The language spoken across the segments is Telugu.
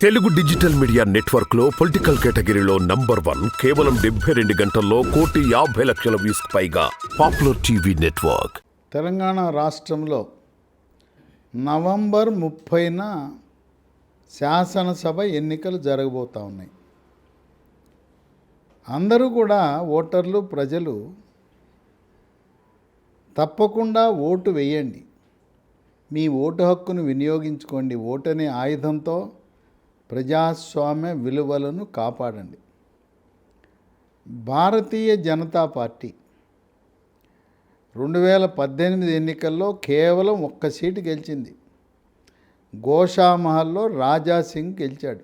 తెలుగు డిజిటల్ మీడియా నెట్వర్క్ లో పొలిటికల్ కేటగిరీలో నంబర్ 1 కేవలం 72 గంటల్లో 1,50,00,000 వ్యూస్ పైగా పాపులర్ టీవీ నెట్వర్క్. తెలంగాణ రాష్ట్రంలో నవంబర్ 30న శాసనసభ ఎన్నికలు జరగబోతూ ఉన్నాయి. అందరూ కూడా ఓటర్లు, ప్రజలు తప్పకుండా ఓటు వేయండి. మీ ఓటు హక్కును వినియోగించుకోండి. ఓటు అనే ఆయుధంతో ప్రజాస్వామ్య విలువలను కాపాడండి. భారతీయ జనతా పార్టీ 2018 ఎన్నికల్లో కేవలం 1 సీటు గెలిచింది. గోషామహల్లో రాజాసింగ్ గెలిచాడు.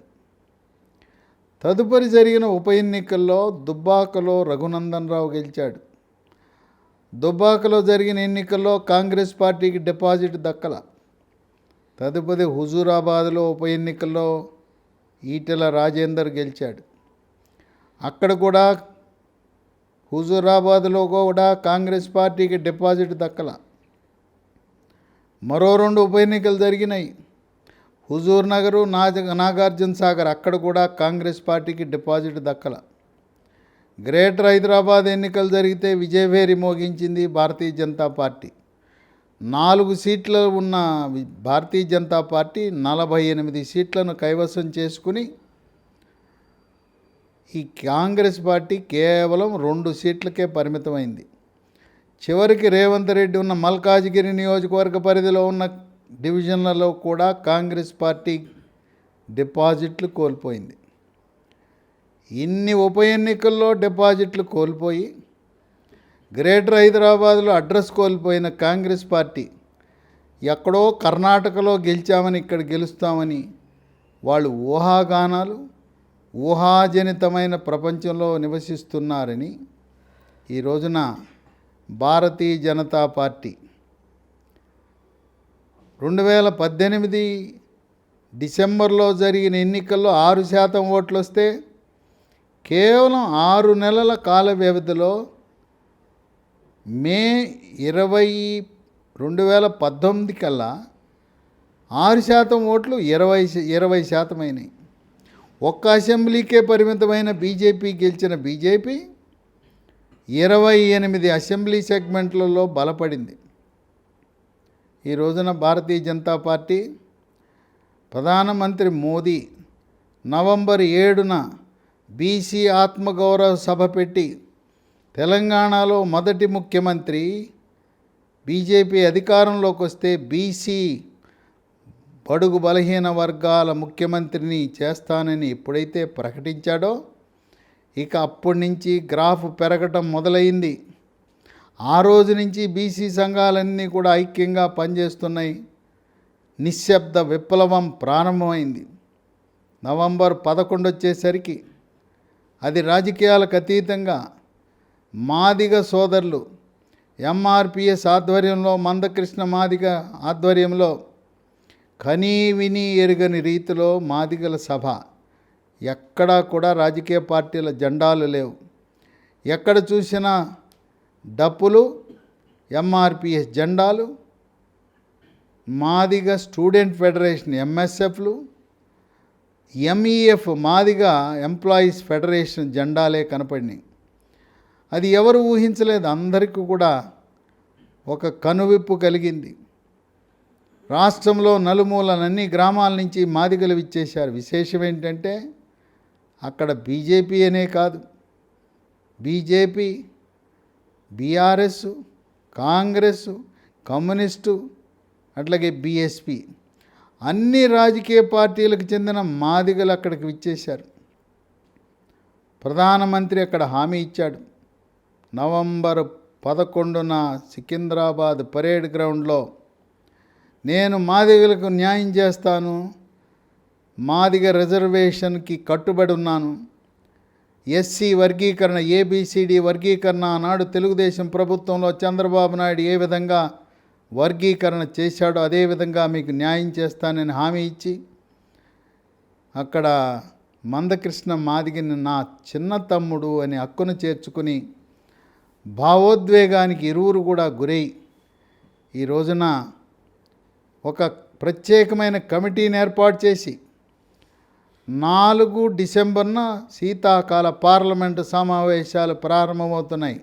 తదుపరి జరిగిన ఉప ఎన్నికల్లో దుబ్బాకలో రఘునందన్ రావు గెలిచాడు. దుబ్బాకలో జరిగిన ఎన్నికల్లో కాంగ్రెస్ పార్టీకి డిపాజిట్ దక్కల. తదుపరి హుజూరాబాద్లో ఉప ఎన్నికల్లో ఈటెల రాజేందర్ గెలిచాడు. అక్కడ కూడా హుజూరాబాద్లో కూడా కాంగ్రెస్ పార్టీకి డిపాజిట్ దక్కల. మరో 2 ఉప ఎన్నికలు జరిగినాయి. హుజూర్ నగరు, నాగార్జున సాగర్, అక్కడ కూడా కాంగ్రెస్ పార్టీకి డిపాజిట్ దక్కల. గ్రేటర్ హైదరాబాద్ ఎన్నికలు జరిగితే విజయభేరి మోగించింది భారతీయ జనతా పార్టీ. 4 సీట్లు ఉన్న భారతీయ జనతా పార్టీ 48 సీట్లను కైవసం చేసుకుని ఈ కాంగ్రెస్ పార్టీ కేవలం 2 సీట్లకే పరిమితమైంది. చివరికి రేవంత్ రెడ్డి ఉన్న మల్కాజ్గిరి నియోజకవర్గ పరిధిలో ఉన్న డివిజన్లలో కూడా కాంగ్రెస్ పార్టీ డిపాజిట్లు కోల్పోయింది. ఇన్ని ఉప ఎన్నికల్లో డిపాజిట్లు కోల్పోయి గ్రేటర్ హైదరాబాద్లో అడ్రస్ కోల్పోయిన కాంగ్రెస్ పార్టీ ఎక్కడో కర్ణాటకలో గెలిచామని ఇక్కడ గెలుస్తామని వాళ్ళు ఊహాగానాలు, ఊహాజనితమైన ప్రపంచంలో నివసిస్తున్నారని ఈ రోజున భారతీయ జనతా పార్టీ 2018 డిసెంబర్లో జరిగిన ఎన్నికల్లో 6% ఓట్లు వస్తే కేవలం 6 నెలల కాల వ్యవధిలో మే 20, 2019 కల్లా 6% ఓట్లు 20% అయినాయి. ఒక్క అసెంబ్లీకే పరిమితమైన బీజేపీ గెలిచిన బీజేపీ 28 అసెంబ్లీ సెగ్మెంట్లలో బలపడింది. ఈ రోజున భారతీయ జనతా పార్టీ ప్రధానమంత్రి మోదీ నవంబర్ 7న బీసీ ఆత్మగౌరవ సభ పెట్టి తెలంగాణలో మొదటి ముఖ్యమంత్రి బీజేపీ అధికారంలోకి వస్తే బీసీ బడుగు బలహీన వర్గాల ముఖ్యమంత్రిని చేస్తానని ఎప్పుడైతే ప్రకటించాడో ఇక అప్పటి నుంచి గ్రాఫ్ పెరగటం మొదలైంది. ఆ రోజు నుంచి బీసీ సంఘాలన్నీ కూడా ఐక్యంగా పనిచేస్తున్నాయి. నిశ్శబ్ద విప్లవం ప్రారంభమైంది. నవంబర్ 11 వచ్చేసరికి అది రాజకీయాలకు అతీతంగా మాదిగ సోదరులు ఎంఆర్పిఎస్ ఆధ్వర్యంలో, మందకృష్ణ మాదిగ ఆధ్వర్యంలో కనీ విని ఎరుగని రీతిలో మాదిగల సభ. ఎక్కడా కూడా రాజకీయ పార్టీల జెండాలు లేవు. ఎక్కడ చూసినా డప్పులు, ఎంఆర్పిఎస్ జెండాలు, మాదిగ స్టూడెంట్ ఫెడరేషన్ ఎంఎస్ఎఫ్లు, ఎంఈఎఫ్ మాదిగ ఎంప్లాయీస్ ఫెడరేషన్ జెండాలే కనపడినాయి. అది ఎవరు ఊహించలేదు. అందరికీ కూడా ఒక కనువిప్పు కలిగింది. రాష్ట్రంలో నలుమూలనన్ని గ్రామాల నుంచి మాదిగలు విచ్చేశారు. విశేషం ఏంటంటే అక్కడ బీజేపీ అనే కాదు, బీజేపీ, బీఆర్ఎస్, కాంగ్రెస్, కమ్యూనిస్టు, అట్లాగే బీఎస్పీ అన్ని రాజకీయ పార్టీలకు చెందిన మాదిగలు అక్కడికి విచ్చేశారు. ప్రధానమంత్రి అక్కడ హామీ ఇచ్చాడు. నవంబర్ 11న సికింద్రాబాద్ పరేడ్ గ్రౌండ్లో నేను మాదిగలకు న్యాయం చేస్తాను, మాదిగ రిజర్వేషన్కి కట్టుబడి ఉన్నాను, ఎస్సీ వర్గీకరణ, ఏబిసిడి వర్గీకరణ ఆనాడు తెలుగుదేశం ప్రభుత్వంలో చంద్రబాబు నాయుడు ఏ విధంగా వర్గీకరణ చేశాడో అదేవిధంగా మీకు న్యాయం చేస్తానని హామీ ఇచ్చి అక్కడ మందకృష్ణ మాదిగని నా చిన్న తమ్ముడు అని హక్కును చేర్చుకుని భావోద్వేగానికి ఇరువురు కూడా గురై ఈ రోజున ఒక ప్రత్యేకమైన కమిటీని ఏర్పాటు చేసి 4 డిసెంబర్న శీతాకాల పార్లమెంటు సమావేశాలు ప్రారంభమవుతున్నాయి.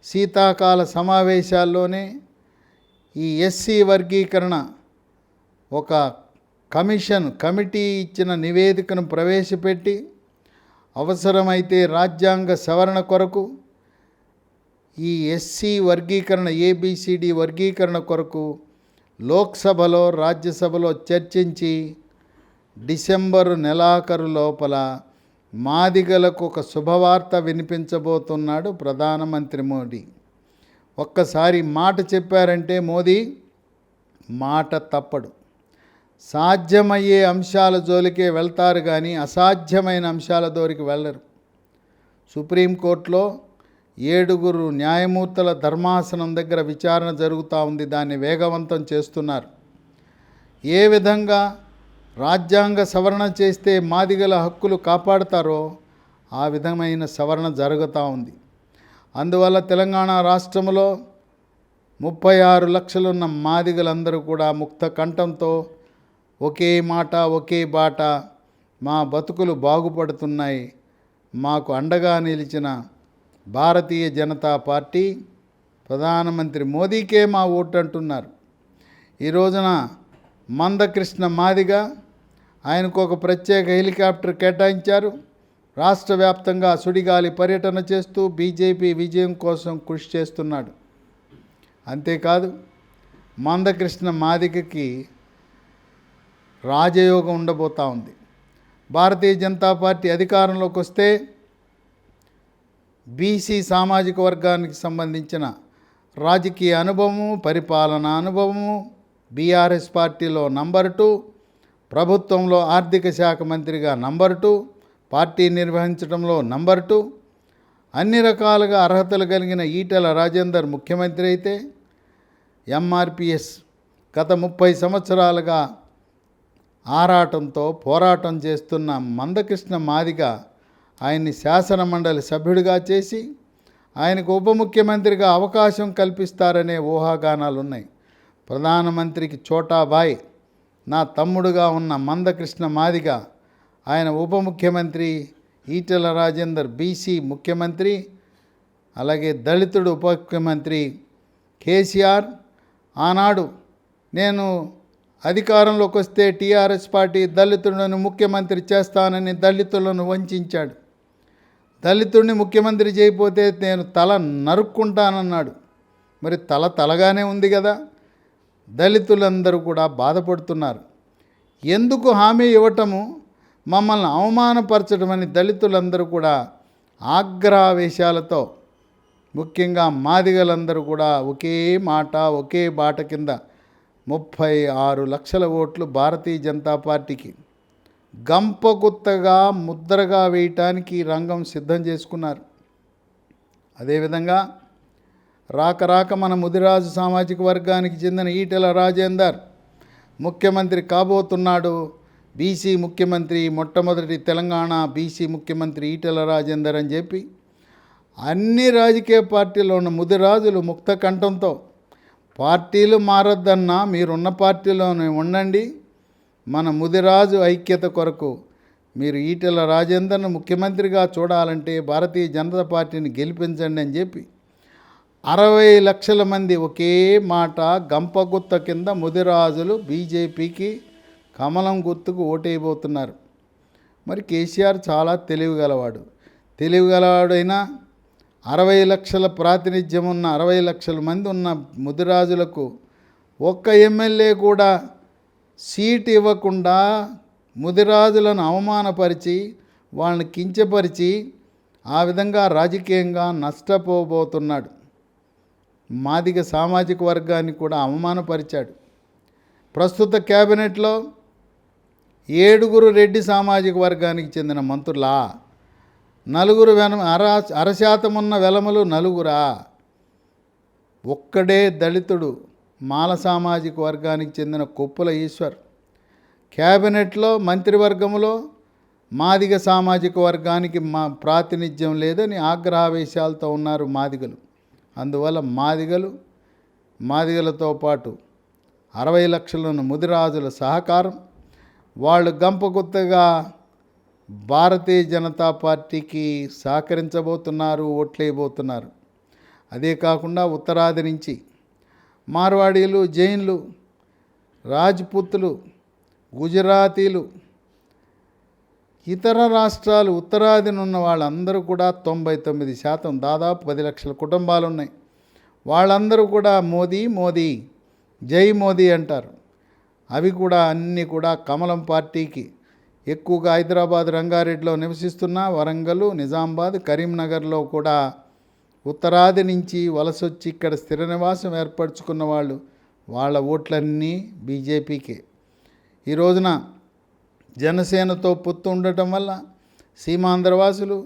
శీతాకాల సమావేశాల్లోనే ఈ ఎస్సీ వర్గీకరణ ఒక కమిటీ ఇచ్చిన నివేదికను ప్రవేశపెట్టి అవసరమైతే రాజ్యాంగ సవరణ కొరకు ఈ ఎస్సీ వర్గీకరణ ఏబిసిడి వర్గీకరణ కొరకు లోక్సభలో రాజ్యసభలో చర్చించి డిసెంబరు నెలాఖరు లోపల మాదిగలకు ఒక శుభవార్త వినిపించబోతున్నాడు ప్రధానమంత్రి మోడీ. ఒక్కసారి మాట చెప్పారంటే మోదీ మాట తప్పడు. సాధ్యమయ్యే అంశాల జోలికే వెళ్తారు కానీ అసాధ్యమైన అంశాల జోలికి వెళ్ళరు. సుప్రీంకోర్టులో 7 న్యాయమూర్తుల ధర్మాసనం దగ్గర విచారణ జరుగుతూ ఉంది. దాన్ని వేగవంతం చేస్తున్నారు. ఏ విధంగా రాజ్యాంగ సవరణ చేస్తే మాదిగల హక్కులు కాపాడుతారో ఆ విధమైన సవరణ జరుగుతూ ఉంది. అందువల్ల తెలంగాణ రాష్ట్రంలో 36 లక్షలున్న మాదిగలందరూ కూడా ముక్త కంఠంతో ఒకే మాట ఒకే బాట, మా బతుకులు బాగుపడుతున్నాయి, మాకు అండగా నిలిచిన భారతీయ జనతా పార్టీ ప్రధానమంత్రి మోదీకే మా ఓటు అంటున్నారు. ఈ రోజున మందకృష్ణ మాదిగ, ఆయనకు ఒక ప్రత్యేక హెలికాప్టర్ కేటాయించారు. రాష్ట్ర వ్యాప్తంగా సుడిగాలి పర్యటన చేస్తూ బీజేపీ విజయం కోసం కృషి చేస్తున్నాడు. అంతేకాదు మందకృష్ణ మాదిగకి రాజయోగం ఉండబోతూ ఉంది. భారతీయ జనతా పార్టీ అధికారంలోకి వస్తే బీసీ సామాజిక వర్గానికి సంబంధించిన రాజకీయ అనుభవము, పరిపాలనా అనుభవము, బీఆర్ఎస్ పార్టీలో నంబర్ 2, ప్రభుత్వంలో ఆర్థిక శాఖ మంత్రిగా నంబర్ 2, పార్టీ నిర్వహించడంలో నంబర్ 2, అన్ని రకాలుగా అర్హతలు కలిగిన ఈటెల రాజేందర్ ముఖ్యమంత్రి అయితే ఎంఆర్పిఎస్ గత 30 సంవత్సరాలుగా ఆరాటంతో పోరాటం చేస్తున్న మందకృష్ణ మాదిగ ఆయన్ని శాసన మండలి సభ్యుడిగా చేసి ఆయనకు ఉప ముఖ్యమంత్రిగా అవకాశం కల్పిస్తారనే ఊహాగానాలు ఉన్నాయి. ప్రధానమంత్రికి చోటాబాయ్ నా తమ్ముడుగా ఉన్న మందకృష్ణ మాదిగ, ఆయన ఉప ముఖ్యమంత్రి, ఈటెల రాజేందర్ బీసీ ముఖ్యమంత్రి, అలాగే దళితుడు ఉప ముఖ్యమంత్రి కేసీఆర్ ఆనాడు నేను అధికారంలోకి వస్తే టీఆర్ఎస్ పార్టీ దళితులను ముఖ్యమంత్రి చేస్తానని దళితులను వంచాడు. దళితుడిని ముఖ్యమంత్రి చేయకపోతే నేను తల నరుక్కుంటానన్నాడు. మరి తలగానే ఉంది కదా. దళితులందరూ కూడా బాధపడుతున్నారు. ఎందుకు హామీ ఇవ్వటము, మమ్మల్ని అవమానపరచడమని దళితులందరూ కూడా ఆగ్రహావేశాలతో, ముఖ్యంగా మాదిగలందరూ కూడా ఒకే మాట ఒకే బాట కింద 36 లక్షల ఓట్లు భారతీయ జనతా పార్టీకి గంపగుత్తగా ముద్రగా వేయటానికి రంగం సిద్ధం చేసుకున్నారు. అదేవిధంగా రాక మన ముదిరాజు సామాజిక వర్గానికి చెందిన ఈటెల రాజేందర్ ముఖ్యమంత్రి కాబోతున్నాడు. బీసీ ముఖ్యమంత్రి, మొట్టమొదటి తెలంగాణ బీసీ ముఖ్యమంత్రి ఈటెల రాజేందర్ అని చెప్పి అన్ని రాజకీయ పార్టీలో ఉన్న ముదిరాజులు ముక్త కంఠంతో పార్టీలు మారద్దన్నా మీరున్న పార్టీలోనే ఉండండి, మన ముదిరాజు ఐక్యత కొరకు మీరు ఈటెల రాజేందర్ను ముఖ్యమంత్రిగా చూడాలంటే భారతీయ జనతా పార్టీని గెలిపించండి అని చెప్పి 60 లక్షల మంది ఒకే మాట గంపగుత్త కింద ముదిరాజులు బీజేపీకి కమలం గుర్తుకు ఓటేయబోతున్నారు. మరి కేసీఆర్ చాలా తెలివిగలవాడైనా 60 లక్షల ప్రాతినిధ్యం ఉన్న 60 లక్షల మంది ఉన్న ముదిరాజులకు ఒక్క ఎమ్మెల్యే కూడా సీటు ఇవ్వకుండా ముదిరాజులను అవమానపరిచి వాళ్ళని కించపరిచి ఆ విధంగా రాజకీయంగా నష్టపోబోతున్నాడు. మాదిగ సామాజిక వర్గాన్ని కూడా అవమానపరిచాడు. ప్రస్తుత క్యాబినెట్లో 7 రెడ్డి సామాజిక వర్గానికి చెందిన మంత్రులా, 4 అరశాతం ఉన్న వెలమలు 4, ఒక్కడే దళితుడు మాల సామాజిక వర్గానికి చెందిన కొప్పుల ఈశ్వర్. క్యాబినెట్లో మంత్రివర్గంలో మాదిగ సామాజిక వర్గానికి ప్రాతినిధ్యం లేదని ఆగ్రహావేశాలతో ఉన్నారు మాదిగలు. అందువల్ల మాదిగలతో పాటు 60 లక్షల ముదిరాజుల సహకారం, వాళ్ళు గంపగుత్తగా భారతీయ జనతా పార్టీకి సహకరించబోతున్నారు, ఓట్లేయబోతున్నారు. అదే కాకుండా ఉత్తరాది నుంచి మార్వాడీలు, జైన్లు, రాజ్పుతులు, గుజరాతీలు, ఇతర రాష్ట్రాలు ఉత్తరాదినున్న వాళ్ళందరూ కూడా 99% దాదాపు 10 లక్షల కుటుంబాలు ఉన్నాయి. వాళ్ళందరూ కూడా మోదీ మోదీ, జై మోదీ అంటారు. అవి కూడా అన్నీ కూడా కమలం పార్టీకి ఎక్కువగా హైదరాబాద్, రంగారెడ్డిలో నివసిస్తున్న వరంగల్, నిజామాబాద్, కరీంనగర్లో కూడా ఉత్తరాది నుంచి వలసొచ్చి ఇక్కడ స్థిర నివాసం ఏర్పరచుకున్న వాళ్ళు, వాళ్ళ ఓట్లన్నీ బీజేపీకే. ఈ రోజున జనసేనతో పొత్తు ఉండటం వల్ల సీమాంధ్రవాసులు,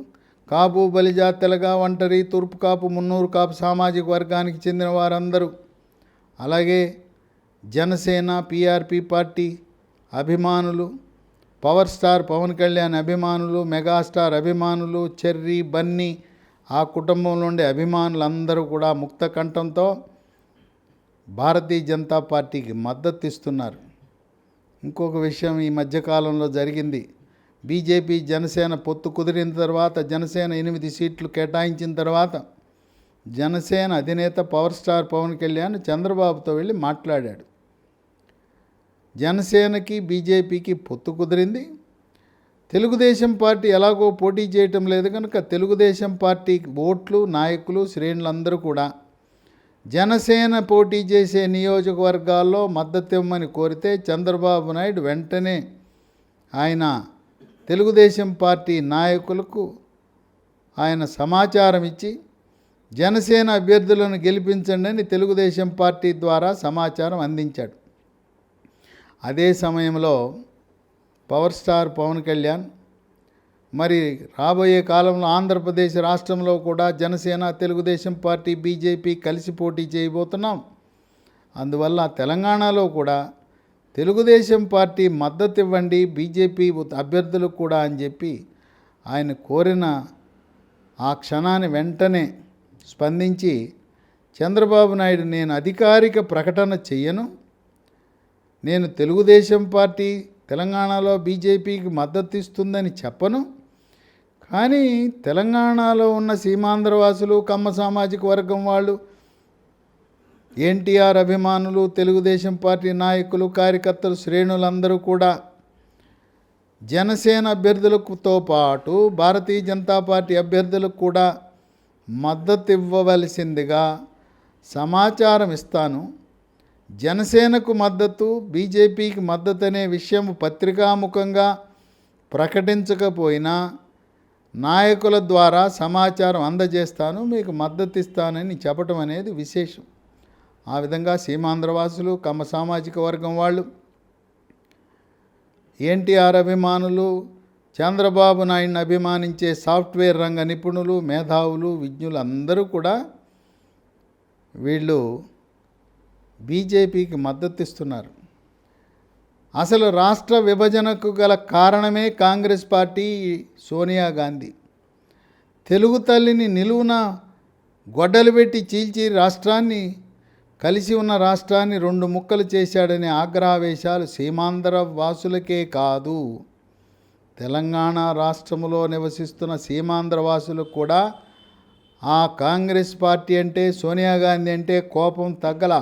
కాపు, బలిజ, తెలగ, ఒంటరి, తూర్పు కాపు, మున్నూరు కాపు సామాజిక వర్గానికి చెందిన వారందరూ, అలాగే జనసేన, పీఆర్పీ పార్టీ అభిమానులు, పవర్ స్టార్ పవన్ కళ్యాణ్ అభిమానులు, మెగాస్టార్ అభిమానులు, చెర్రీ, బన్నీ, ఆ కుటుంబంలో ఉండే అభిమానులందరూ కూడా ముక్త కంఠంతో భారతీయ జనతా పార్టీకి మద్దతు ఇస్తున్నారు. ఇంకొక విషయం ఈ మధ్యకాలంలో జరిగింది. బీజేపీ జనసేన పొత్తు కుదిరిన తర్వాత, జనసేన 8 సీట్లు కేటాయించిన తర్వాత జనసేన అధినేత పవర్ స్టార్ పవన్ కళ్యాణ్ చంద్రబాబుతో వెళ్ళి మాట్లాడాడు. జనసేనకి బీజేపీకి పొత్తు కుదిరింది. తెలుగుదేశం పార్టీ ఎలాగో పోటీ చేయటం లేదు కనుక తెలుగుదేశం పార్టీ ఓట్లు, నాయకులు, శ్రేణులందరూ కూడా జనసేన పోటీ చేసే నియోజకవర్గాల్లో మద్దతు ఇవ్వమని కోరితే చంద్రబాబు నాయుడు వెంటనే ఆయన తెలుగుదేశం పార్టీ నాయకులకు ఆయన సమాచారం ఇచ్చి జనసేన అభ్యర్థులను గెలిపించండి అని తెలుగుదేశం పార్టీ ద్వారా సమాచారం అందించాడు. అదే సమయంలో పవర్ స్టార్ పవన్ కళ్యాణ్ మరి రాబోయే కాలంలో ఆంధ్రప్రదేశ్ రాష్ట్రంలో కూడా జనసేన, తెలుగుదేశం పార్టీ, బీజేపీ కలిసి పోటీ చేయబోతున్నాం. అందువల్ల తెలంగాణలో కూడా తెలుగుదేశం పార్టీ మద్దతు ఇవ్వండి బీజేపీ అభ్యర్థులకు కూడా అని చెప్పి ఆయన కోరిన ఆ క్షణాన్ని వెంటనే స్పందించి చంద్రబాబు నాయుడు, నేను అధికారిక ప్రకటన చెయ్యను, నేను తెలుగుదేశం పార్టీ తెలంగాణలో బీజేపీకి మద్దతు ఇస్తుందని చెప్పను, కానీ తెలంగాణలో ఉన్న సీమాంధ్రవాసులు, కమ్మ సామాజిక వర్గం వాళ్ళు, ఎన్టీఆర్ అభిమానులు, తెలుగుదేశం పార్టీ నాయకులు, కార్యకర్తలు, శ్రేణులందరూ కూడా జనసేన అభ్యర్థులతో పాటు భారతీయ జనతా పార్టీ అభ్యర్థులకు కూడా మద్దతు ఇవ్వవలసిందిగా సమాచారం ఇస్తాను. జనసేనకు మద్దతు, బీజేపీకి మద్దతు అనే విషయం పత్రికాముఖంగా ప్రకటించకపోయినా నాయకుల ద్వారా సమాచారం అందజేస్తాను, మీకు మద్దతు ఇస్తానని చెప్పటం అనేది విశేషం. ఆ విధంగా సీమాంధ్రవాసులు, కమ్మ సామాజిక వర్గం వాళ్ళు, ఎన్టీఆర్ అభిమానులు, చంద్రబాబు నాయుడిని అభిమానించే సాఫ్ట్వేర్ రంగ నిపుణులు, మేధావులు, విజ్ఞులు అందరూ కూడా వీళ్ళు బీజేపీకి మద్దతు ఇస్తున్నారు. అసలు రాష్ట్ర విభజనకు గల కారణమే కాంగ్రెస్ పార్టీ, సోనియా గాంధీ. తెలుగు తల్లిని నిలువున గొడ్డలు పెట్టి చీల్చి రాష్ట్రాన్ని, కలిసి ఉన్న రాష్ట్రాన్ని 2 ముక్కలు చేశాడనే ఆగ్రహావేశాలు సీమాంధ్ర వాసులకే కాదు, తెలంగాణ రాష్ట్రంలో నివసిస్తున్న సీమాంధ్ర వాసులకు కూడా ఆ కాంగ్రెస్ పార్టీ అంటే, సోనియా గాంధీ అంటే కోపం తగ్గల.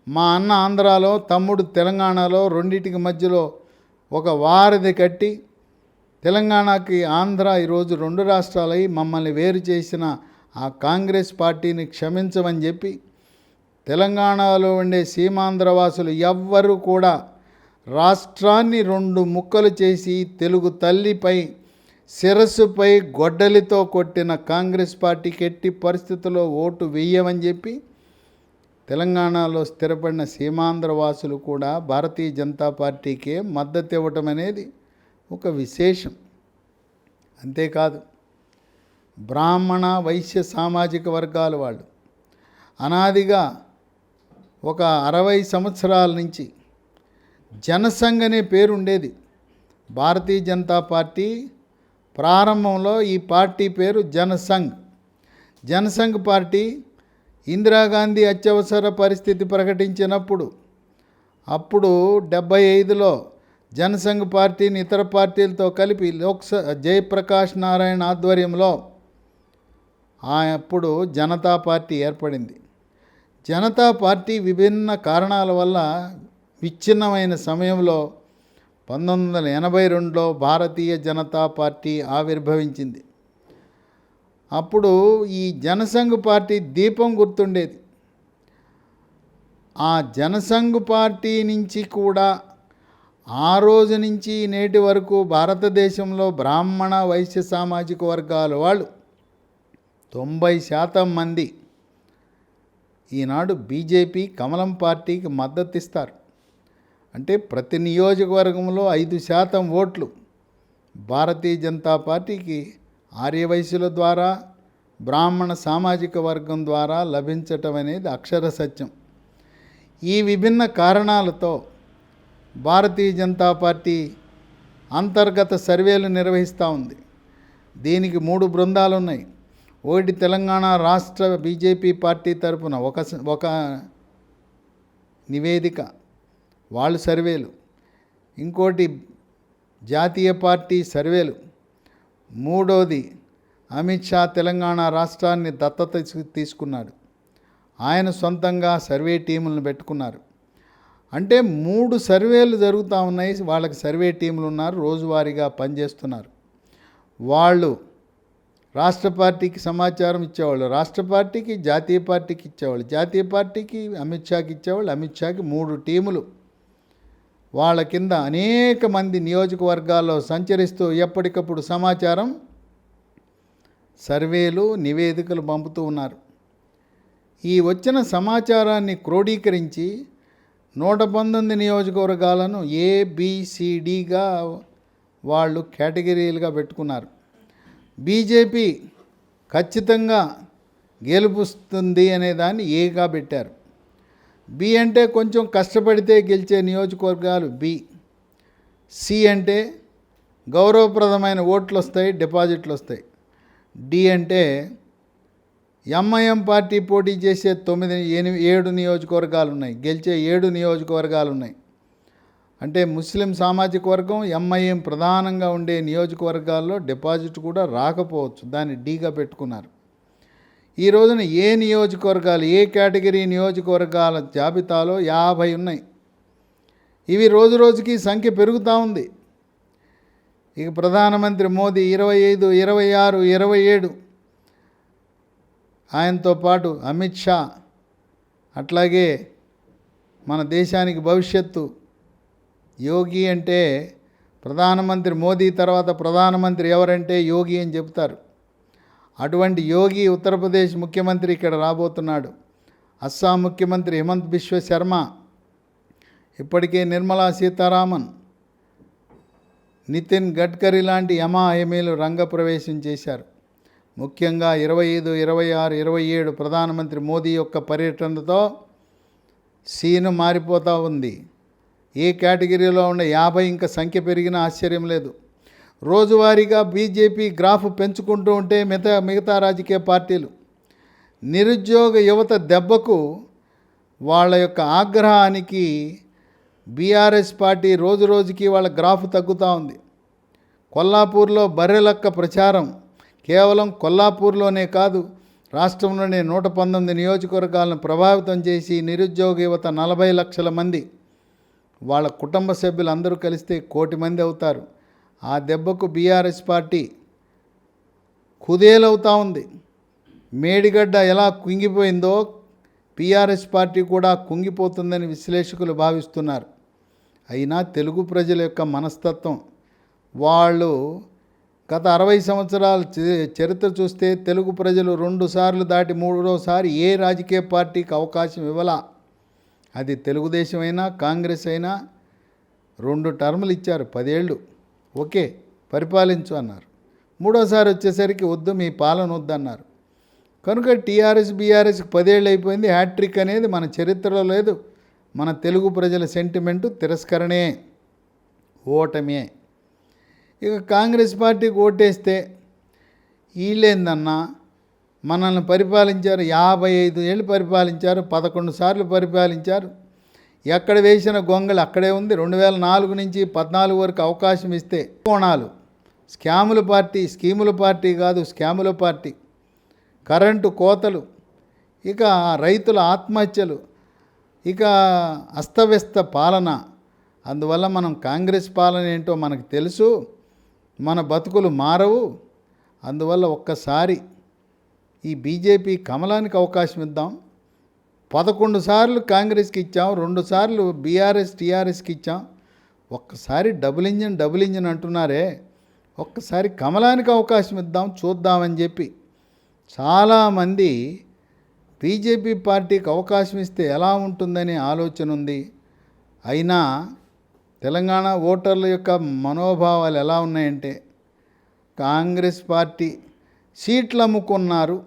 మా అన్న ఆంధ్రాలో, తమ్ముడు తెలంగాణలో, రెండింటికి మధ్యలో ఒక వారధి కట్టి తెలంగాణకి ఆంధ్ర ఈరోజు 2 రాష్ట్రాలై మమ్మల్ని వేరు చేసిన ఆ కాంగ్రెస్ పార్టీని క్షమించమని చెప్పి తెలంగాణలో ఉండే సీమాంధ్రవాసులు ఎవ్వరూ కూడా రాష్ట్రాన్ని 2 ముక్కలు చేసి తెలుగు తల్లిపై శిరస్సుపై గొడ్డలితో కొట్టిన కాంగ్రెస్ పార్టీకి ఎట్టి పరిస్థితుల్లో ఓటు వేయమని చెప్పి తెలంగాణలో స్థిరపడిన సీమాంధ్రవాసులు కూడా భారతీయ జనతా పార్టీకే మద్దతు ఇవ్వటం అనేది ఒక విశేషం. అంతేకాదు బ్రాహ్మణ, వైశ్య సామాజిక వర్గాల వాళ్ళు అనాదిగా ఒక 60 సంవత్సరాల నుంచి జనసంఘ్ అనే పేరు ఉండేది. భారతీయ జనతా పార్టీ ప్రారంభంలో ఈ పార్టీ పేరు జనసంఘ్. జనసంఘ్ పార్టీ ఇందిరాగాంధీ అత్యవసర పరిస్థితి ప్రకటించినప్పుడు, అప్పుడు 75లో జనసంఘ్ పార్టీని ఇతర పార్టీలతో కలిపి జయప్రకాష్ నారాయణ ఆధ్వర్యంలో అప్పుడు జనతా పార్టీ ఏర్పడింది. జనతా పార్టీ విభిన్న కారణాల వల్ల విచ్ఛిన్నమైన సమయంలో 1982లో భారతీయ జనతా పార్టీ ఆవిర్భవించింది. అప్పుడు ఈ జనసంఘ్ పార్టీ దీపం గుర్తుండేది. ఆ జనసంఘ్ పార్టీ నుంచి కూడా ఆ రోజు నుంచి నేటి వరకు భారతదేశంలో బ్రాహ్మణ వైశ్య సామాజిక వర్గాల వాళ్ళు 90% మంది ఈనాడు బీజేపీ కమలం పార్టీకి మద్దతు ఇస్తారు. అంటే ప్రతి నియోజకవర్గంలో 5% ఓట్లు భారతీయ జనతా పార్టీకి ఆర్యవైశ్యుల ద్వారా బ్రాహ్మణ సామాజిక వర్గం ద్వారా లభించటం అనేది అక్షర సత్యం. ఈ విభిన్న కారణాలతో భారతీయ జనతా పార్టీ అంతర్గత సర్వేలు నిర్వహిస్తూ ఉంది. దీనికి 3 బృందాలు ఉన్నాయి. ఒకటి తెలంగాణ రాష్ట్ర బీజేపీ పార్టీ తరపున ఒక నివేదిక, వాళ్ళు సర్వేలు. ఇంకోటి జాతీయ పార్టీ సర్వేలు. మూడోది అమిత్ షా తెలంగాణ రాష్ట్రాన్ని దత్తత తీసుకున్నాడు. ఆయన సొంతంగా సర్వే టీములను పెట్టుకున్నారు. అంటే 3 సర్వేలు జరుగుతూ ఉన్నాయి. వాళ్ళకి సర్వే టీములు ఉన్నారు, రోజువారీగా పనిచేస్తున్నారు. వాళ్ళు రాష్ట్ర పార్టీకి సమాచారం ఇచ్చేవాళ్ళు, రాష్ట్ర పార్టీకి జాతీయ పార్టీకి ఇచ్చేవాళ్ళు, జాతీయ పార్టీకి అమిత్ షాకి ఇచ్చేవాళ్ళు, అమిత్ షాకి 3 టీములు వాళ్ళ కింద అనేక మంది నియోజకవర్గాల్లో సంచరిస్తూ ఎప్పటికప్పుడు సమాచారం, సర్వేలు, నివేదికలు పంపుతూ ఉన్నారు. ఈ వచ్చిన సమాచారాన్ని క్రోడీకరించి 119 నియోజకవర్గాలను ABCDగా వాళ్ళు కేటగిరీలుగా పెట్టుకున్నారు. బీజేపీ ఖచ్చితంగా గెలుపుస్తుంది అనేదాన్ని ఏగా పెట్టారు. బి అంటే కొంచెం కష్టపడితే గెలిచే నియోజకవర్గాలు బి. సి అంటే గౌరవప్రదమైన ఓట్లు వస్తాయి, డిపాజిట్లు వస్తాయి. డి అంటే ఎంఐఎం పార్టీ పోటీ చేసే 7 నియోజకవర్గాలు ఉన్నాయి, గెలిచే 7 నియోజకవర్గాలు ఉన్నాయి. అంటే ముస్లిం సామాజిక వర్గం ఎంఐఎం ప్రధానంగా ఉండే నియోజకవర్గాల్లో డిపాజిట్ కూడా రాకపోవచ్చు, దాన్ని డీగా పెట్టుకున్నారు. ఈ రోజున ఏ నియోజకవర్గాలు, ఏ కేటగిరీ నియోజకవర్గాల జాబితాలో 50 ఉన్నాయి. ఇవి రోజు రోజుకి సంఖ్య పెరుగుతూ ఉంది. ఇక ప్రధానమంత్రి మోదీ 25, 26, 27, ఆయనతో పాటు అమిత్ షా, అట్లాగే మన దేశానికి భవిష్యత్తు యోగి. అంటే ప్రధానమంత్రి మోదీ తర్వాత ప్రధానమంత్రి ఎవరంటే యోగి అని చెప్తారు. అటువంటి యోగి ఉత్తరప్రదేశ్ ముఖ్యమంత్రి ఇక్కడ రాబోతున్నాడు. అస్సాం ముఖ్యమంత్రి హిమంత్ బిశ్వ శర్మ, ఇప్పటికే నిర్మలా సీతారామన్, నితిన్ గడ్కరీ లాంటి యమాయమీలు రంగప్రవేశం చేశారు. ముఖ్యంగా 25, 26, 27 ప్రధానమంత్రి మోదీ యొక్క పర్యటనతో సీను మారిపోతూ ఉంది. ఏ కేటగిరీలో ఉన్న 50 ఇంకా సంఖ్య పెరిగిన ఆశ్చర్యం లేదు. రోజువారీగా బీజేపీ గ్రాఫ్ పెంచుకుంటూ ఉంటే మిగతా రాజకీయ పార్టీలు నిరుద్యోగ యువత దెబ్బకు, వాళ్ళ యొక్క ఆగ్రహానికి బీఆర్ఎస్ పార్టీ రోజు రోజుకి వాళ్ళ గ్రాఫ్ తగ్గుతూ ఉంది. కొల్లాపూర్లో బర్రెలక్క ప్రచారం కేవలం కొల్లాపూర్లోనే కాదు, రాష్ట్రంలోనే 119 నియోజకవర్గాలను ప్రభావితం చేసి నిరుద్యోగ యువత 40 లక్షల మంది, వాళ్ళ కుటుంబ సభ్యులు అందరూ కలిస్తే 1 కోటి మంది అవుతారు. ఆ దెబ్బకు బీఆర్ఎస్ పార్టీ కుదేలవుతూ ఉంది. మేడిగడ్డ ఎలా కుంగిపోయిందో బీఆర్ఎస్ పార్టీ కూడా కుంగిపోతుందని విశ్లేషకులు భావిస్తున్నారు. అయినా తెలుగు ప్రజల యొక్క మనస్తత్వం, వాళ్ళు గత 60 సంవత్సరాల చరిత్ర చూస్తే తెలుగు ప్రజలు 2 సార్లు దాటి 3వసారి ఏ రాజకీయ పార్టీకి అవకాశం ఇవ్వలా. అది తెలుగుదేశం అయినా కాంగ్రెస్ అయినా 2 టర్ములు ఇచ్చారు, 10 ఏళ్ళు ఓకే పరిపాలించు అన్నారు. 3వసారి వచ్చేసరికి వద్దు, మీ పాలన వద్దన్నారు. కనుక టీఆర్ఎస్ బీఆర్ఎస్కి 10 ఏళ్ళు అయిపోయింది. హ్యాట్రిక్ అనేది మన చరిత్రలో లేదు. మన తెలుగు ప్రజల సెంటిమెంటు తిరస్కరణే, ఓటమే. ఇక కాంగ్రెస్ పార్టీకి ఓటేస్తే వీళ్ళేందన్నా మనల్ని పరిపాలించారు, 55 ఏళ్ళు పరిపాలించారు, 11 సార్లు పరిపాలించారు, ఎక్కడ వేసిన గొంగళి అక్కడే ఉంది. 2004 నుంచి 14 వరకు అవకాశం ఇస్తే కోణాలు స్కాముల పార్టీ, స్కీముల పార్టీ కాదు, స్కాముల పార్టీ. కరెంటు కోతలు, ఇక రైతుల ఆత్మహత్యలు, ఇక అస్తవ్యస్త పాలన. అందువల్ల మనం కాంగ్రెస్ పాలన ఏంటో మనకు తెలుసు, మన బతుకులు మారవు. అందువల్ల ఒక్కసారి ఈ బీజేపీ కమలానికి అవకాశం ఇద్దాం. 11 సార్లు కాంగ్రెస్కి ఇచ్చాం, 2 సార్లు బీఆర్ఎస్ టీఆర్ఎస్కి ఇచ్చాం. ఒక్కసారి డబుల్ ఇంజిన్ అంటున్నారే, ఒక్కసారి కమలానికి అవకాశం ఇద్దాం, చూద్దామని చెప్పి చాలామంది బీజేపీ పార్టీకి అవకాశం ఇస్తే ఎలా ఉంటుందనే ఆలోచన ఉంది. అయినా తెలంగాణ ఓటర్ల యొక్క మనోభావాలు ఎలా ఉన్నాయంటే, కాంగ్రెస్ పార్టీ సీట్లు అమ్ముకున్నారు.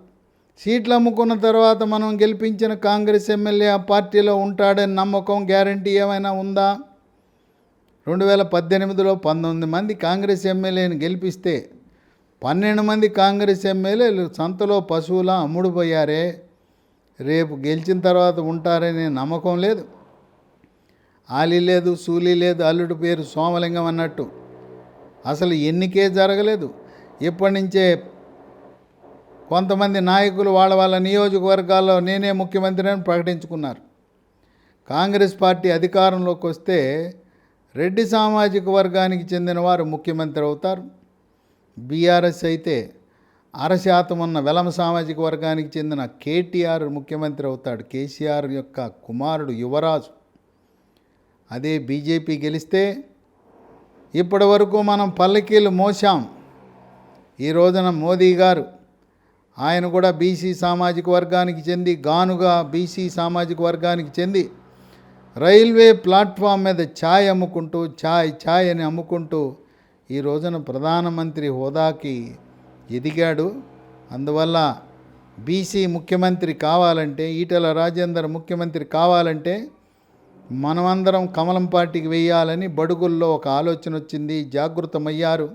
సీట్లు అమ్ముకున్న తర్వాత మనం గెలిపించిన కాంగ్రెస్ ఎమ్మెల్యే ఆ పార్టీలో ఉంటాడని నమ్మకం, గ్యారంటీ ఏమైనా ఉందా? 2018లో 19 మంది కాంగ్రెస్ ఎమ్మెల్యేని గెలిపిస్తే 12 మంది కాంగ్రెస్ ఎమ్మెల్యేలు సంతలో పశువులా అమ్ముడుపోయారే. రేపు గెలిచిన తర్వాత ఉంటారనే నమ్మకం లేదు. ఆలి లేదు, సూలి లేదు, అల్లుడి పేరు సోమలింగం అన్నట్టు అసలు ఎన్నికే జరగలేదు. ఇప్పటి నుంచే కొంతమంది నాయకులు వాళ్ళ నియోజకవర్గాల్లో నేనే ముఖ్యమంత్రి అని ప్రకటించుకున్నారు. కాంగ్రెస్ పార్టీ అధికారంలోకి వస్తే రెడ్డి సామాజిక వర్గానికి చెందిన వారు ముఖ్యమంత్రి అవుతారు. బీఆర్ఎస్ అయితే 1% ఉన్న వెలమ సామాజిక వర్గానికి చెందిన కేటీఆర్ ముఖ్యమంత్రి అవుతాడు, కేసీఆర్ యొక్క కుమారుడు యువరాజు. అదే బీజేపీ గెలిస్తే ఇప్పటి వరకు మనం పల్లకీలు మోసాం. ఈ రోజున మోదీ గారు, ఆయన కూడా బీసీ సామాజిక వర్గానికి చెంది, గానుగా బీసీ సామాజిక వర్గానికి చెంది రైల్వే ప్లాట్ఫామ్ మీద ఛాయ్ అమ్ముకుంటూ ఛాయ్ అని అమ్ముకుంటూ ఈ రోజున ప్రధానమంత్రి హోదాకి ఎదిగాడు. అందువల్ల బీసీ ముఖ్యమంత్రి కావాలంటే, ఈటెల రాజేందర్ ముఖ్యమంత్రి కావాలంటే మనమందరం కమలం పార్టీకి వేయాలని బడుగుల్లో ఒక ఆలోచన వచ్చింది. జాగృతమయ్యారు.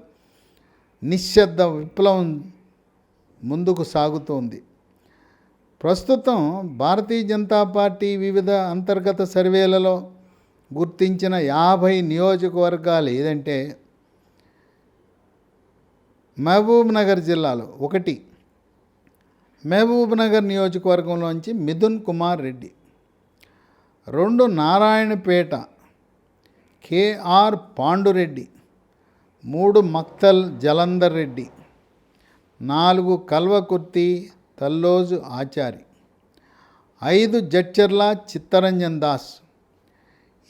నిశ్శబ్ద విప్లవం ముందుకు సాగుతోంది. ప్రస్తుతం భారతీయ జనతా పార్టీ వివిధ అంతర్గత సర్వేలలో గుర్తించిన 50 నియోజకవర్గాలు ఏదంటే, మహబూబ్ నగర్ జిల్లాలో 1 మహబూబ్ నగర్ నియోజకవర్గంలోంచి మిథున్ కుమార్ రెడ్డి, 2 నారాయణపేట కేఆర్ పాండురెడ్డి, 3 మక్తల్ జలంధర్ రెడ్డి, 4 కల్వకుర్తి తల్లోజు ఆచారి, 5 జడ్చర్ల చిత్తరంజన్ దాస్.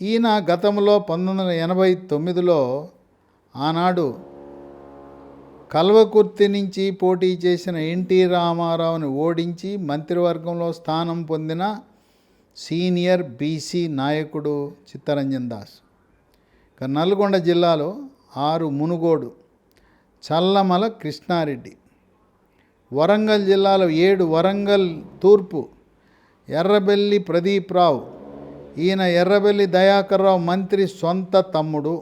ఈయన గతంలో 1989లో ఆనాడు కల్వకుర్తి నుంచి పోటీ చేసిన ఎన్టీ రామారావుని ఓడించి మంత్రివర్గంలో స్థానం పొందిన సీనియర్ బీసీ నాయకుడు చిత్తరంజన్ దాస్. ఇక నల్గొండ జిల్లాలో 6 మునుగోడు చల్లమల కృష్ణారెడ్డి, వరంగల్ జిల్లాలో 7 వరంగల్ తూర్పు ఎర్రబెల్లి ప్రదీప్ రావు. ఈయన ఎర్రబెల్లి దయాకర్ రావు మంత్రి సొంత తమ్ముడు.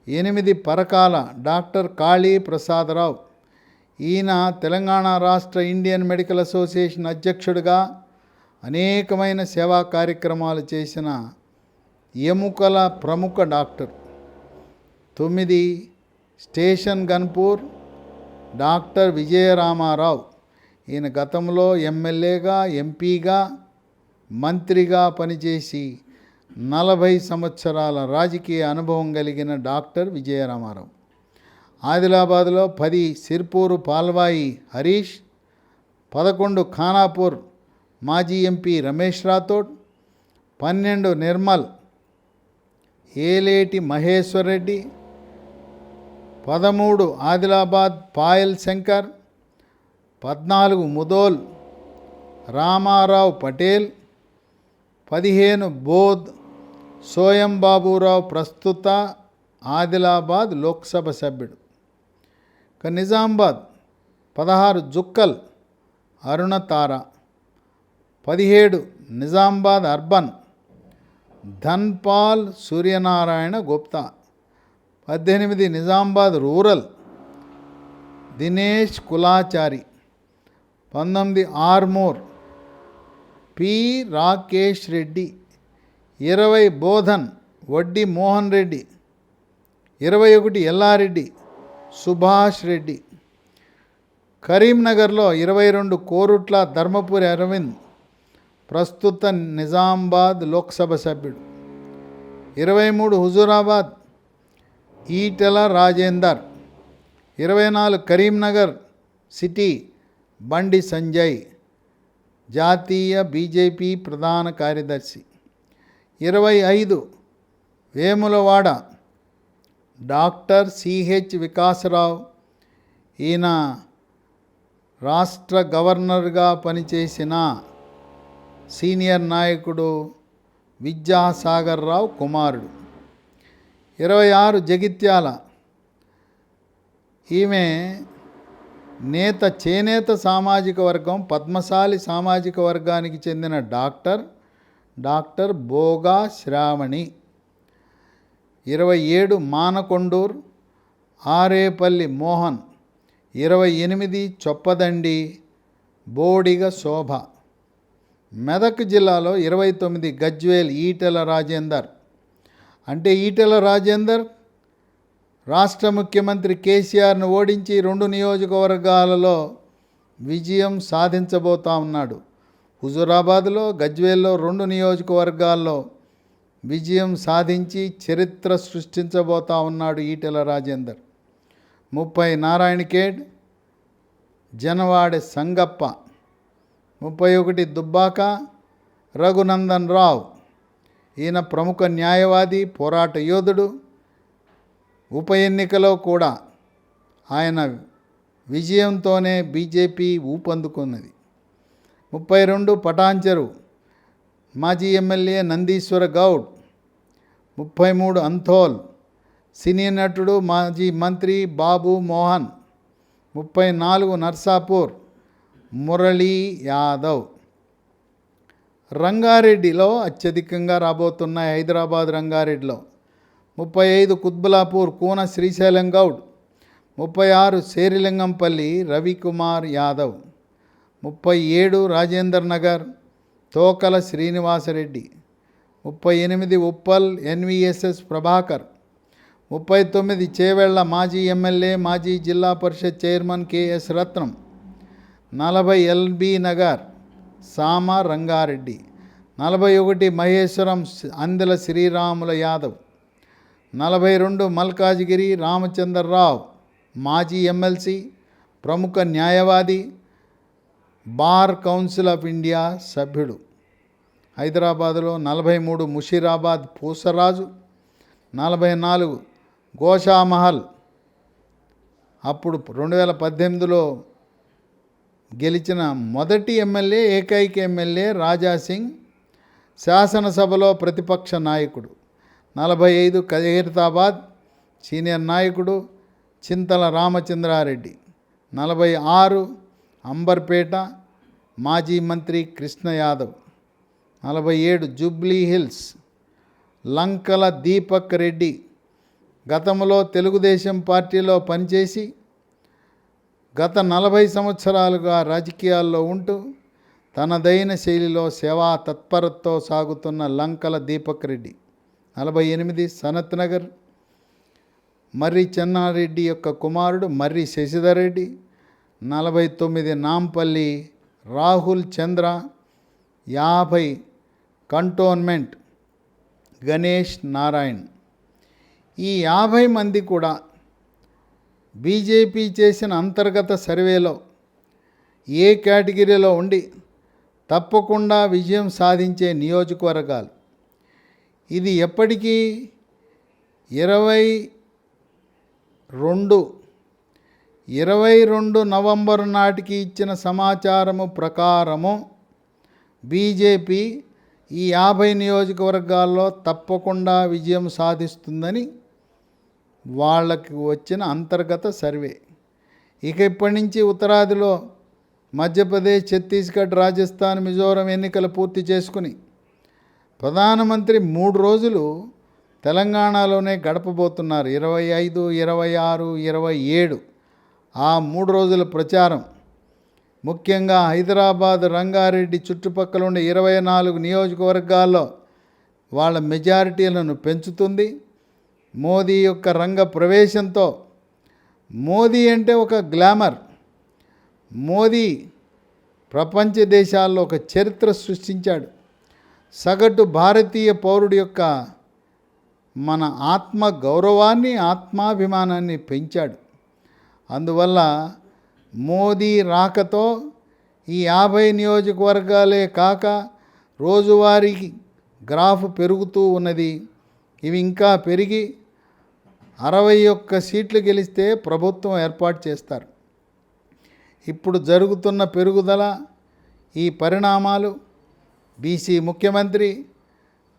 8 పరకాల డాక్టర్ కాళీ ప్రసాదరావు. ఈయన తెలంగాణ రాష్ట్ర ఇండియన్ మెడికల్ అసోసియేషన్ అధ్యక్షుడిగా అనేకమైన సేవా కార్యక్రమాలు చేసిన ఎముకల ప్రముఖ doctor. 9 station Ghanpur doctor Vijayaramarao. ఈయన గతంలో ఎమ్మెల్యేగా, ఎంపీగా, మంత్రిగా పనిచేసి 40 సంవత్సరాల రాజకీయ అనుభవం కలిగిన డాక్టర్ విజయరామారావు. ఆదిలాబాద్లో 10 సిర్పూరు పాల్వాయి హరీష్, 11 ఖానాపూర్ మాజీ ఎంపీ రమేష్ రాథోడ్, 12 నిర్మల్ ఏలేటి మహేశ్వర్ రెడ్డి, 13 ఆదిలాబాద్ పాయల్ శంకర్, 14 ముదోల్ రామారావు పటేల్, 15 బోధ్ సోయం బాబురావు ప్రస్తుత ఆదిలాబాద్ లోక్సభ సభ్యుడు. ఇక నిజామాబాద్ 16 జుక్కల్ అరుణ తార, 17 Nizamabad urban Dhanpal Suryanarayana Gupta, 18 Nizamabad rural Dinesh Kulachari, 19 Armoor P Rakesh Reddy. 20 Bodhan వడ్డీ మోహన్ రెడ్డి, 21 ఎల్లారెడ్డి సుభాష్ రెడ్డి. కరీంనగర్లో 22 కోరుట్ల ధర్మపురి అరవింద్, ప్రస్తుత నిజామాబాద్ లోక్సభ సభ్యుడు. 23 హుజూరాబాద్ ఈటెల రాజేందర్. 24 కరీంనగర్ సిటీ బండి సంజయ్, జాతీయ బీజేపీ ప్రధాన కార్యదర్శి. 25 వేములవాడ డాక్టర్ సిహెచ్ వికాసరావు, ఈయన రాష్ట్ర గవర్నర్గా పనిచేసిన సీనియర్ నాయకుడు విద్యాసాగర్ రావు కుమారుడు. 26 జగిత్యాల, ఈమె చేనేత సామాజిక వర్గం పద్మశాలి సామాజిక వర్గానికి చెందిన డాక్టర్ బోగా శ్రావణి. 27 మానకొండూర్ ఆరేపల్లి మోహన్. 28 చొప్పదండి బోడిగ శోభ. మెదక్ జిల్లాలో 29 గజ్వేల్ ఈటెల రాజేందర్. అంటే ఈటెల రాజేందర్ రాష్ట్ర ముఖ్యమంత్రి కేసీఆర్ను ఓడించి 2 నియోజకవర్గాలలో విజయం సాధించబోతా ఉన్నాడు. హుజూరాబాద్లో, గజ్వేల్లో 2 నియోజకవర్గాల్లో విజయం సాధించి చరిత్ర సృష్టించబోతా ఉన్నాడు ఈటెల రాజేందర్. 30 నారాయణఖేడ్ జనవాడె సంగప్ప. 31 దుబ్బాక రఘునందన్ రావు, ఈయన ప్రముఖ న్యాయవాది, పోరాట యోధుడు. ఉప ఎన్నికలో కూడా ఆయన విజయంతోనే బీజేపీ ఊపందుకున్నది. 32 పటాన్చెరు మాజీ ఎమ్మెల్యే నందీశ్వర గౌడ్. 33 అంథోల్ సినీ నటుడు మాజీ మంత్రి బాబు మోహన్. 34 నర్సాపూర్ మురళీ యాదవ్. రంగారెడ్డిలో అత్యధికంగా రాబోతున్నాయి. హైదరాబాద్ రంగారెడ్డిలో 35 కుత్బులాపూర్ కూన శ్రీశైలం గౌడ్. 36 శేరిలింగంపల్లి రవికుమార్ యాదవ్. 37 రాజేందర్ నగర్ తోకల శ్రీనివాసరెడ్డి. 38 ఉప్పల్ ఎన్విఎస్ఎస్ ప్రభాకర్. 39 చేవెళ్ల మాజీ ఎమ్మెల్యే మాజీ జిల్లా పరిషత్ చైర్మన్ కెఎస్ రత్నం. 40 ఎల్బీ నగర్ సామ రంగారెడ్డి. 41 మహేశ్వరం అందెల శ్రీరాముల యాదవ్. 42 మల్కాజ్గిరి రామచంద్రరావు మాజీ ఎమ్మెల్సీ, ప్రముఖ న్యాయవాది, బార్ కౌన్సిల్ ఆఫ్ ఇండియా సభ్యుడు. హైదరాబాదులో 43 ముషీరాబాద్ పూసరాజు. 44 గోషామహల్, అప్పుడు 2018లో గెలిచిన మొదటి ఎమ్మెల్యే, ఏకైక ఎమ్మెల్యే రాజాసింగ్, శాసనసభలో ప్రతిపక్ష నాయకుడు. 45 ఖైరతాబాద్ సీనియర్ నాయకుడు చింతల రామచంద్రారెడ్డి. 46 అంబర్పేట మాజీ మంత్రి కృష్ణ యాదవ్. 47 జూబ్లీ హిల్స్ లంకల దీపక్ రెడ్డి. గతంలో తెలుగుదేశం పార్టీలో పనిచేసి గత 40 సంవత్సరాలుగా రాజకీయాల్లో ఉంటూ తనదైన శైలిలో సేవా తత్పరతతో సాగుతున్న లంకల దీపక్ రెడ్డి. 48 సనత్ నగర్ మర్రి చెన్నారెడ్డి యొక్క కుమారుడు మర్రి శశిధర్ రెడ్డి. 49 నాంపల్లి రాహుల్ చంద్ర. 50 కంటోన్మెంట్ గణేష్ నారాయణ్. ఈ 50 మంది కూడా బీజేపీ చేసిన అంతర్గత సర్వేలో ఏ కేటగిరీలో ఉండి తప్పకుండా విజయం సాధించే నియోజకవర్గాలు. ఇది ఎప్పటికీ 22 నవంబర్ నాటికి ఇచ్చిన సమాచారము ప్రకారము బీజేపీ ఈ 50 నియోజకవర్గాల్లో తప్పకుండా విజయం సాధిస్తుందని వాళ్ళకి వచ్చిన అంతర్గత సర్వే. ఇక ఇప్పటి నుంచి ఉత్తరాదిలో మధ్యప్రదేశ్, ఛత్తీస్గఢ్, రాజస్థాన్, మిజోరం ఎన్నికలు పూర్తి చేసుకుని ప్రధానమంత్రి 3 రోజులు తెలంగాణలోనే గడపబోతున్నారు. 25, 26, 27 ఆ 3 రోజుల ప్రచారం. ముఖ్యంగా హైదరాబాద్, రంగారెడ్డి చుట్టుపక్కల ఉండే 24 నియోజకవర్గాల్లో వాళ్ళ మెజారిటీలను పెంచుతుంది. మోదీ యొక్క రంగ ప్రవేశంతో, మోదీ అంటే ఒక గ్లామర్, మోదీ ప్రపంచ దేశాల్లో ఒక చరిత్ర సృష్టించాడు. సగటు భారతీయ పౌరుడి యొక్క మన ఆత్మ గౌరవాన్ని, ఆత్మాభిమానాన్ని పెంచాడు. అందువల్ల మోదీ రాకతో ఈ 50 నియోజకవర్గాలే కాక రోజువారీ గ్రాఫ్ పెరుగుతూ ఉన్నది. ఇవి ఇంకా పెరిగి 61 సీట్లు గెలిస్తే ప్రభుత్వం ఏర్పాటు చేస్తారు. ఇప్పుడు జరుగుతున్న పెరుగుదల, ఈ పరిణామాలు, బీసీ ముఖ్యమంత్రి,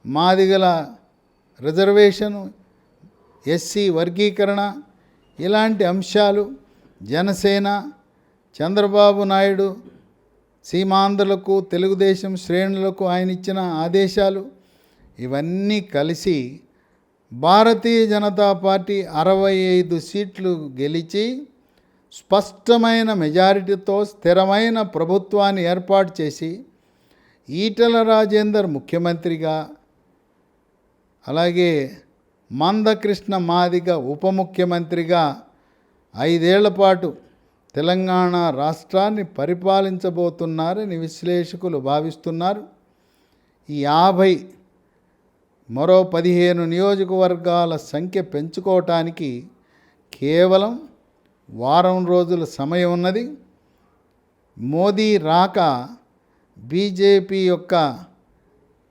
మాదిగల రిజర్వేషను, ఎస్సీ వర్గీకరణ, ఇలాంటి అంశాలు, జనసేన, చంద్రబాబు నాయుడు సీమాంధ్రులకు, తెలుగుదేశం శ్రేణులకు ఆయన ఇచ్చిన ఆదేశాలు, ఇవన్నీ కలిసి భారతీయ జనతా పార్టీ 65 సీట్లు గెలిచి స్పష్టమైన మెజారిటీతో స్థిరమైన ప్రభుత్వాన్ని ఏర్పాటు చేసి ఈటెల రాజేందర్ ముఖ్యమంత్రిగా, అలాగే మందకృష్ణ మాదిగ ఉప ముఖ్యమంత్రిగా 5 ఏళ్ల పాటు తెలంగాణ రాష్ట్రాన్ని పరిపాలించబోతున్నారని విశ్లేషకులు భావిస్తున్నారు. ఈ 50 మరో 15 నియోజకవర్గాల సంఖ్య పెంచుకోవటానికి కేవలం వారం రోజుల సమయం ఉన్నది. మోదీ రాక బీజేపీ యొక్క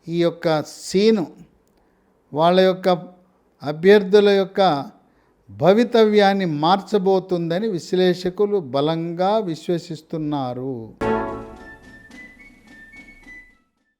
ఈ యొక్క సీను, వాళ్ళ యొక్క అభ్యర్థుల యొక్క భవితవ్యాన్ని మార్చబోతుందని విశ్లేషకులు బలంగా విశ్వసిస్తున్నారు.